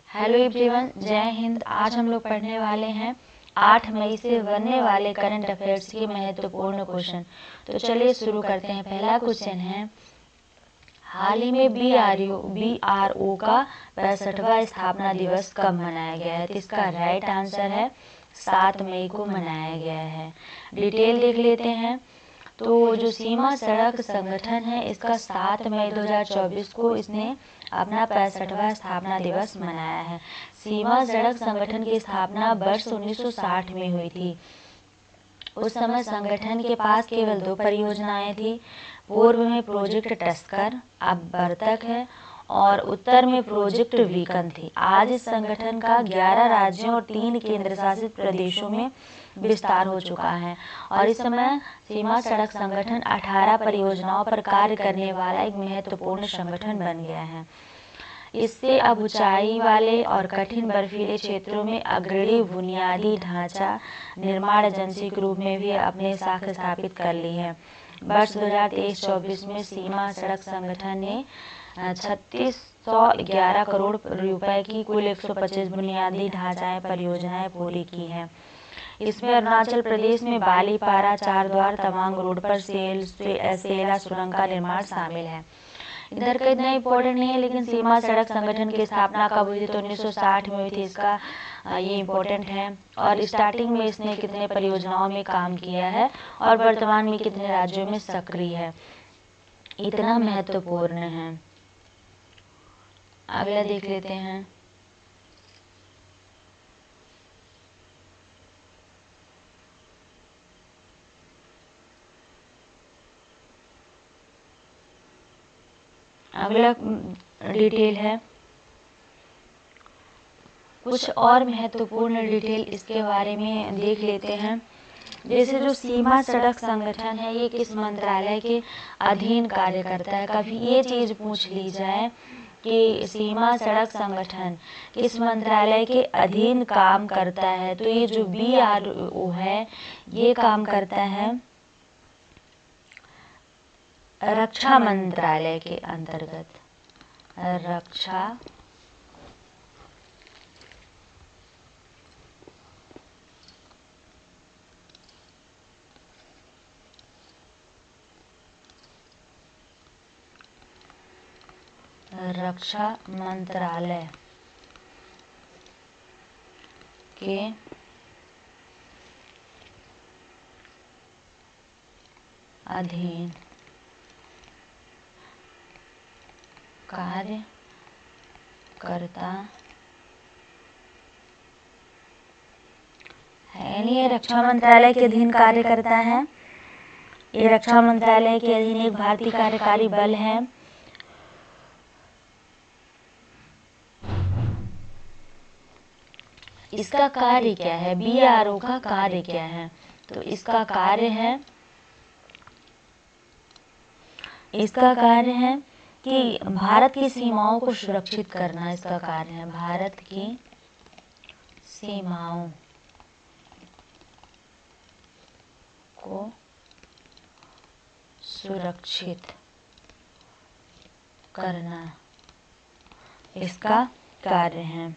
Hello everyone, जय हिंद। आज हम लोग पढ़ने वाले हैं 8 मई से बनने वाले करंट अफेयर्स के महत्वपूर्ण क्वेश्चन। तो चलिए शुरू करते हैं। पहला क्वेश्चन है, हाल ही में BRO का 65वां स्थापना दिवस कब मनाया गया है? तो इसका राइट आंसर है 7 मई को मनाया गया है। डिटेल देख लेते हैं। तो जो सीमा सड़क संगठन है, इसका 7 मई 2024 को इसने अपना 65वां स्थापना दिवस मनाया है। सीमा सड़क संगठन की स्थापना वर्ष 1960 में हुई थी। उस समय संगठन के पास केवल 2 परियोजनाएं थी। पूर्व में प्रोजेक्ट टस्कर, अब बर्तक है, और उत्तर में प्रोजेक्ट वीकन थी। आज इस संगठन का 11 राज्यों और 3 केंद्र शासित प्रदेशों में विस्तार हो चुका है और इस समय सीमा सड़क संगठन 18 परियोजनाओं पर कार्य करने वाला एक महत्वपूर्ण संगठन बन गया है। इससे अब ऊंचाई वाले और कठिन बर्फीले क्षेत्रों में अग्रणी बुनियादी ढांचा निर्माण एजेंसी के रूप में भी अपने साख स्थापित कर ली है। वर्ष 2023-24 में सीमा सड़क संगठन ने 3611 करोड़ रुपए की कुल 125 बुनियादी ढांचाएं परियोजनाएं पूरी की हैं। इसमें अरुणाचल प्रदेश में बालीपारा चारद्वार तवांग रोड पर सेला सुरंग का निर्माण शामिल है। इधर का इतना इम्पोर्टेंट नहीं है, लेकिन सीमा सड़क संगठन की स्थापना कब हुई थी? तो 1960 में हुई थी। इसका ये इम्पोर्टेंट है। और स्टार्टिंग में इसने कितने परियोजनाओं में काम किया है और वर्तमान में कितने राज्यों में सक्रिय है, इतना महत्वपूर्ण है। अगला देख लेते हैं। अगला डिटेल है, कुछ और महत्वपूर्ण डिटेल इसके बारे में देख लेते हैं। जैसे जो सीमा सड़क संगठन है, ये किस मंत्रालय के अधीन कार्य करता है? कभी ये चीज पूछ ली जाए कि सीमा सड़क संगठन किस मंत्रालय के अधीन काम करता है, तो ये जो BRO है, ये काम करता है रक्षा मंत्रालय के अंतर्गत। रक्षा मंत्रालय के अधीन कार्य करता है। यानी ये रक्षा मंत्रालय के अधीन कार्य करता है। ये रक्षा मंत्रालय के अधीन एक भारतीय कार्यकारी बल है। इसका कार्य क्या है? BRO का कार्य क्या है? तो इसका कार्य है कि भारत की सीमाओं को सुरक्षित करना। इसका कार्य है भारत की सीमाओं को सुरक्षित करना, इसका कार्य है।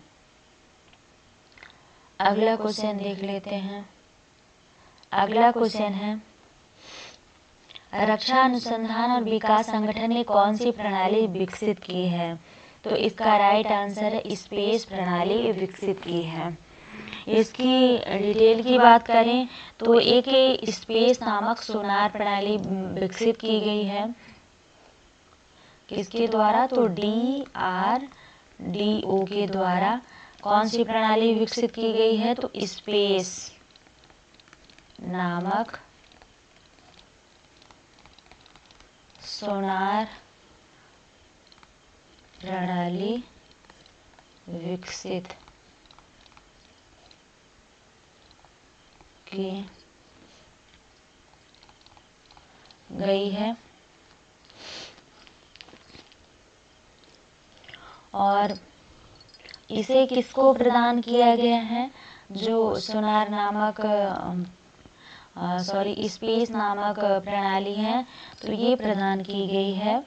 अगला क्वेश्चन देख लेते हैं। अगला क्वेश्चन है, रक्षा अनुसंधान और विकास संगठन ने कौन सी प्रणाली विकसित की है? तो इसका राइट आंसर है स्पेस प्रणाली विकसित की है। इसकी डिटेल की बात करें तो एक स्पेस नामक सोनार प्रणाली विकसित की गई है। किसके द्वारा? तो DRDO के द्वारा कौन सी प्रणाली विकसित की गई है? तो स्पेस नामक सोनार प्रणाली विकसित की गई है और इसे किसको प्रदान किया गया है? जो सोनार नामक स्पेस नामक प्रणाली है, तो ये प्रदान की गई है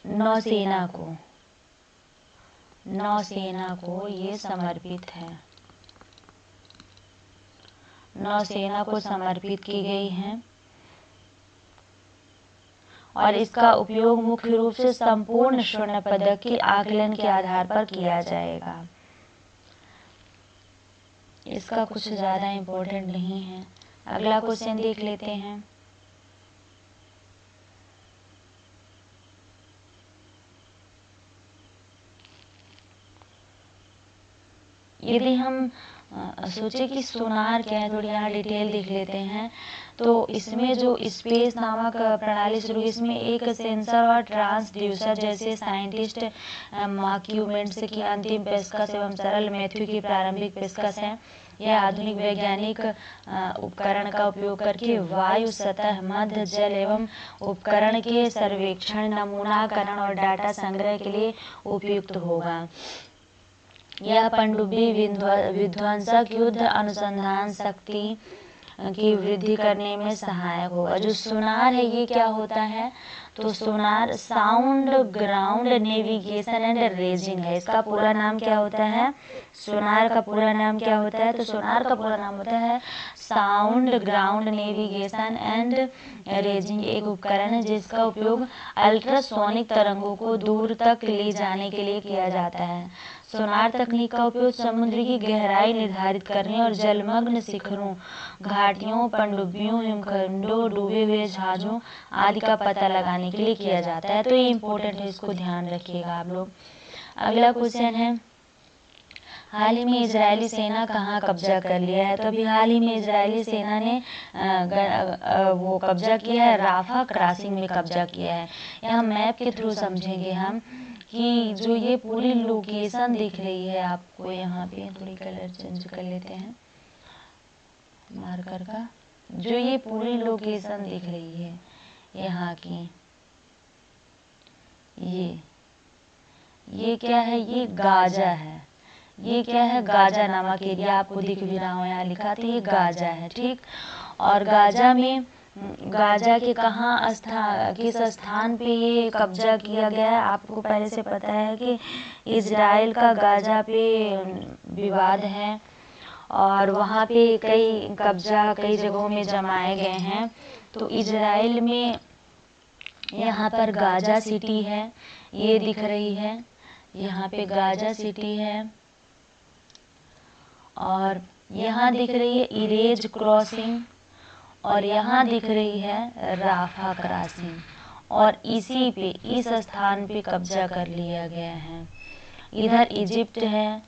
नौसेना को। नौसेना को ये समर्पित है, नौसेना को समर्पित की गई है और इसका उपयोग मुख्य रूप से संपूर्ण स्वर्ण पदक के आकलन के आधार पर किया जाएगा। इसका कुछ ज़्यादा इम्पोर्टेंट नहीं है। अगला क्वेश्चन देख लेते हैं। यदि हम सोचे कि सोनार क्या है, थोड़ी यहाँ डिटेल देख लेते हैं। तो इसमें जो स्पेस नामक प्रणाली शुरू हुई, इसमें एक सेंसर और ट्रांसड्यूसर जैसे साइंटिस्ट मॉक्यूमेंट्स की अंतिम पेशकश एवं सरल मैथ्यू की प्रारंभिक पेशकश है। यह आधुनिक वैज्ञानिक उपकरण का उपयोग करके वायु सतह, मध्य जल एवं उपकरण के सर्वेक्षण, नमूनाकरण और डाटा संग्रह के लिए उपयुक्त होगा। यह पनडुब्बी विध्वंसक युद्ध अनुसंधान शक्ति की वृद्धि करने में सहायक होगा। जो सोनार है ये क्या होता है, तो sonar sound ground navigation and raising है। इसका पूरा नाम क्या होता है, सोनार का पूरा नाम क्या होता है, तो सोनार का पूरा नाम होता है sound ground navigation and raising. एक उपकरण है जिसका उपयोग अल्ट्रासोनिक तरंगों को दूर तक ले जाने के लिए किया जाता है। सोनार तकनीक का उपयोग समुद्र की गहराई निर्धारित करने और जलमग्न शिखरों, घाटियों, पनडुब्बियों, हिमखंडों, डूबे हुए जहाजों आदि का पता लगाने के लिए किया जाता है। तो ये इम्पोर्टेंट है, इसको ध्यान रखिएगा आप लोग। अगला क्वेश्चन है, हाल ही में इजरायली सेना कहाँ कब्जा कर लिया है, तो अभी हाल ही में इजरायली सेना ने वो कब्जा किया है, राफा क्रॉसिंग में कब्जा किया है। यहाँ मैप के थ्रू समझेंगे हम कि जो ये पूरी लोकेशन दिख रही है आपको, यहाँ पे थोड़ी कलर चेंज कर लेते हैं मार्कर का, जो ये पूरी लोकेशन दिख रही है यहाँ की, ये क्या है, ये गाजा है। ये क्या है, गाजा नामक एरिया आपको दिख भी रहा हो यहाँ लिखा, तो ये गाजा है, ठीक। और गाजा में, गाजा के कहाँ किस स्थान पे ये कब्जा किया गया है, आपको पहले से पता है कि इजराइल का गाजा पे विवाद है और वहाँ पे कई जगहों में जमाए गए हैं। तो इजराइल में यहाँ पर गाजा सिटी है, ये दिख रही है, यहाँ पे गाजा सिटी है और यहाँ दिख रही है इरेज क्रॉसिंग और यहाँ दिख रही है राफा क्रॉसिंग और इस स्थान पे कब्जा कर लिया गया है। इधर इजिप्ट है,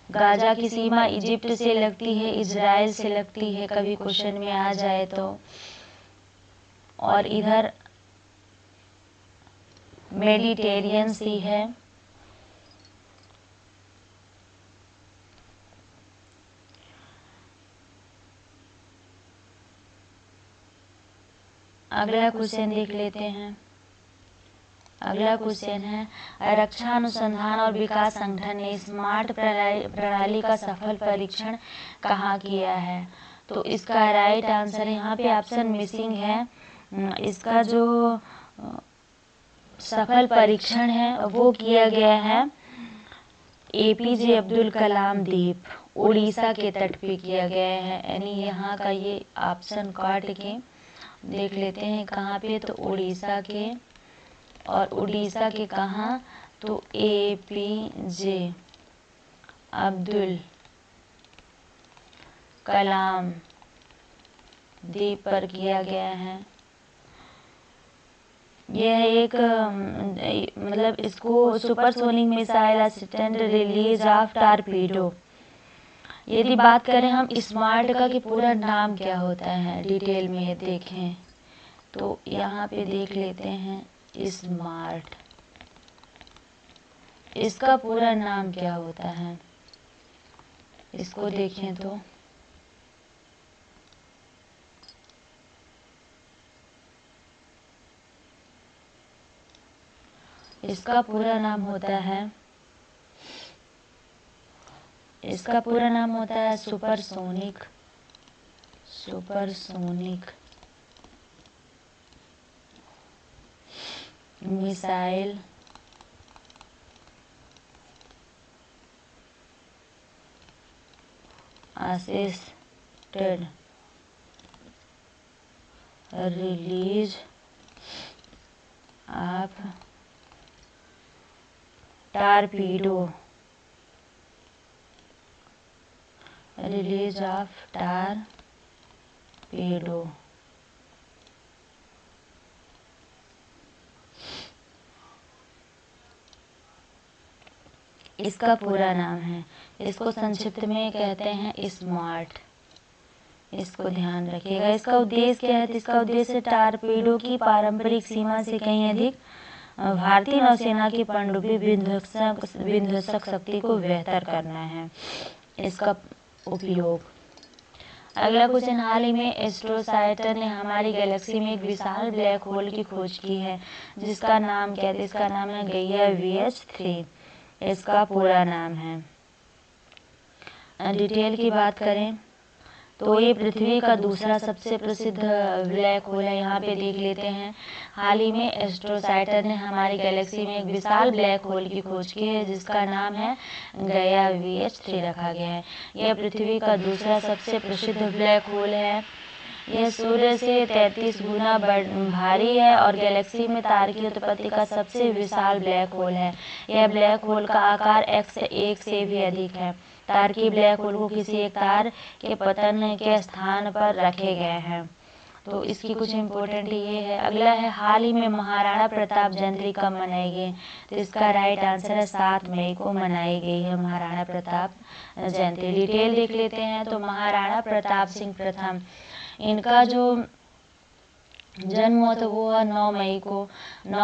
गाजा की सीमा इजिप्ट से लगती है, इजराइल से लगती है, कभी क्वेश्चन में आ जाए तो। और इधर मेडिटेरियन सी है। अगला क्वेश्चन देख लेते हैं। अगला क्वेश्चन है, रक्षा अनुसंधान और विकास संगठन ने स्मार्ट प्रणाली का सफल परीक्षण कहाँ किया है, तो इसका राइट आंसर यहाँ पे ऑप्शन मिसिंग है। इसका जो सफल परीक्षण है वो किया गया है APJ अब्दुल कलाम द्वीप, उड़ीसा के तट पे किया गया है। यानी यहाँ का ये ऑप्शन काट के देख लेते हैं कहाँ पे, तो उड़ीसा के, और उड़ीसा के कहाँ, तो APJ अब्दुल कलाम द्वीप पर किया गया है। यह एक मतलब इसको supersonic missile assistant release of torpedo. यदि बात करें हम स्मार्ट का कि पूरा नाम क्या होता है, डिटेल में देखें तो यहाँ पे देख लेते हैं स्मार्ट, इसका पूरा नाम क्या होता है, इसको देखें तो इसका पूरा नाम होता है, इसका पूरा नाम होता है supersonic missile assisted release of torpedo, release of torpedo. इसका पूरा नाम है, इसको संक्षिप्त में कहते हैं स्मार्ट। इसको ध्यान रखिएगा। इसका उद्देश्य क्या है? तो इसका उद्देश्य टारपीडो की पारंपरिक सीमा से कहीं अधिक भारतीय नौसेना की पनडुब्बी विध्वंसक शक्ति को बेहतर करना है इसका उपयोग। अगला क्वेश्चन, हाल ही में एस्ट्रोसाइटर ने हमारी गैलेक्सी में एक विशाल ब्लैक होल की खोज की है जिसका नाम क्या है? इसका नाम है गैया VH3। इसका पूरा नाम है। डिटेल की बात करें तो ये पृथ्वी का दूसरा सबसे प्रसिद्ध ब्लैक होल है। यहाँ पे देख लेते हैं, हाल ही में एस्ट्रोसाइटर ने हमारी गैलेक्सी में एक विशाल ब्लैक होल की खोज की है जिसका नाम है गैया VH3 रखा गया है। यह पृथ्वी का दूसरा सबसे प्रसिद्ध ब्लैक होल है। यह सूर्य से 33 गुना भारी है और गैलेक्सी में तारकीय उत्पत्ति का सबसे विशाल ब्लैक होल है। यह ब्लैक होल का आकार X1 से भी अधिक है। तारकीय ब्लैक होल को किसी एक तार के पतन के स्थान पर रखे गए हैं। तो इसकी कुछ इम्पोर्टेंट ये है। अगला है, हाल ही में महाराणा प्रताप जयंती कब मनाई गई? तो इसका राइट आंसर है 7 मई को मनाई गई है महाराणा प्रताप जयंती। डिटेल देख लेते हैं तो महाराणा प्रताप सिंह प्रथम, इनका जो जन्म हुआ था वो है 9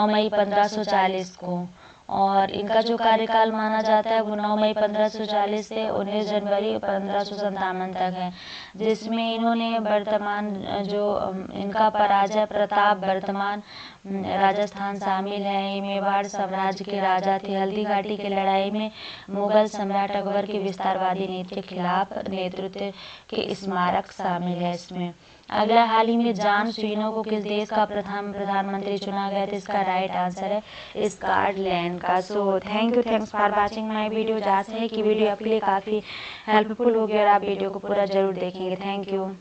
मई 1540 को, और इनका जो कार्यकाल माना जाता है वो 9 मई 1540 से 19 जनवरी 1557 तक है, जिसमें इन्होंने वर्तमान जो इनका पराजय प्रताप वर्तमान राजस्थान शामिल है। मेवाड़ साम्राज्य के राजा थे। हल्दी घाटी की लड़ाई में मुगल सम्राट अकबर की विस्तारवादी नीति के खिलाफ नेतृत्व के स्मारक शामिल है इसमें। अगला, हाल ही में जॉन स्वीनो को किस देश का प्रधानमंत्री चुना गया था? इसका राइट आंसर है स्कॉटलैंड का। So thanks for watching my video. आशा है कि वीडियो आपके लिए काफ़ी हेल्पफुल होगी और आप वीडियो को पूरा जरूर देखेंगे। Thank you.